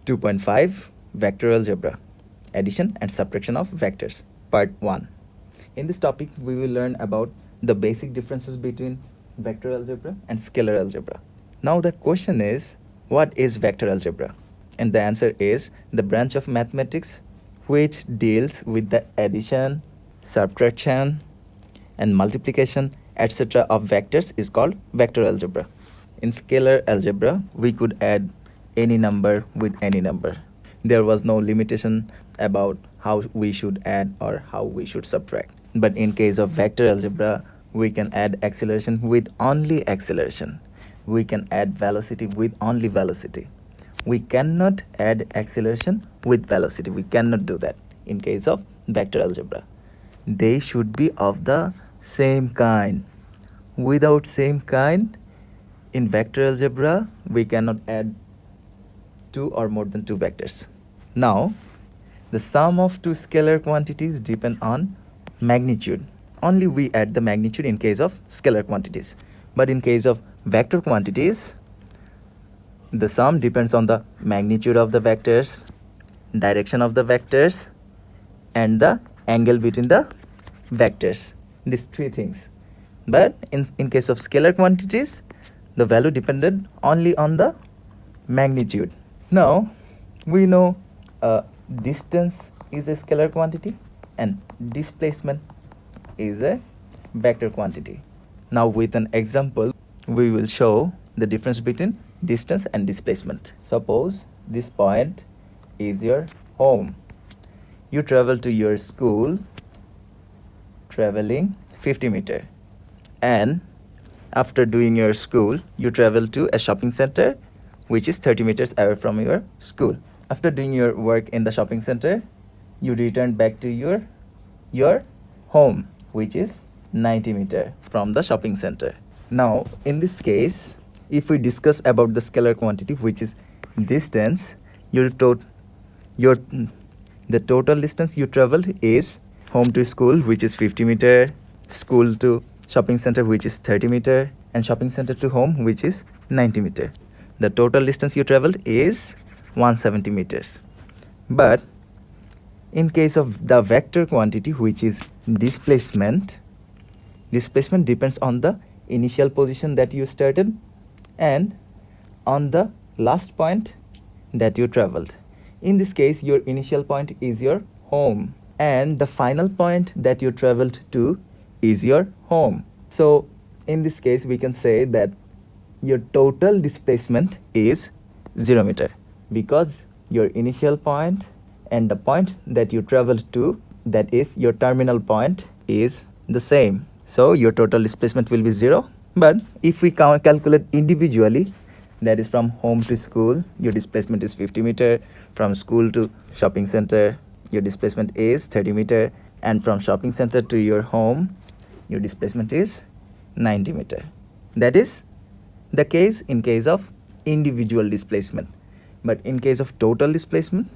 2.5 Vector Algebra, Addition and Subtraction of Vectors, Part 1. In this topic, we will learn about the basic differences between vector algebra and scalar algebra. Now the question is, what is vector algebra? And the answer is the branch of mathematics which deals with the addition, subtraction, and multiplication, etc. of vectors is called vector algebra. In scalar algebra, we could add any number with any number. There was no limitation about how we should add or how we should subtract. But in case of vector algebra, we can add acceleration with only acceleration. We can add velocity with only velocity. We cannot add acceleration with velocity. We cannot do that in case of vector algebra. They should be of the same kind. Without same kind, in vector algebra, we cannot add two or more than two vectors. Now, the sum of two scalar quantities depend on magnitude. Only we add the magnitude in case of scalar quantities. But in case of vector quantities, the sum depends on the magnitude of the vectors, direction of the vectors, and the angle between the vectors. These three things. But in case of scalar quantities, the value depended only on the magnitude. Now, we know distance is a scalar quantity and displacement is a vector quantity. Now, with an example, we will show the difference between distance and displacement. Suppose this point is your home. You travel to your school traveling 50 meters, and after doing your school, you travel to a shopping center which is 30 meters away from your school. After doing your work in the shopping center, you return back to your home, which is 90 meters from the shopping center. Now, in this case, if we discuss about the scalar quantity, which is distance, the total distance you traveled is home to school, which is 50 meters, school to shopping center, which is 30 meters, and shopping center to home, which is 90 meters. The total distance you traveled is 170 meters. But in case of the vector quantity, which is displacement depends on the initial position that you started and on the last point that you traveled. In this case, your initial point is your home and the final point that you traveled to is your home. So in this case, we can say that your total displacement is 0 meter because your initial point and the point that you traveled to, that is your terminal point, is the same. So your total displacement will be 0. But if we calculate individually, that is from home to school, your displacement is 50 meter. From school to shopping center, your displacement is 30 meter. And from shopping center to your home, your displacement is 90 meter. That is the case in case of individual displacement. But in case of total displacement,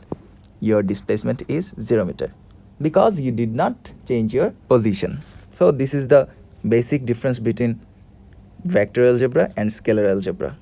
your displacement is 0 meter because you did not change your position. So this is the basic difference between vector algebra and scalar algebra.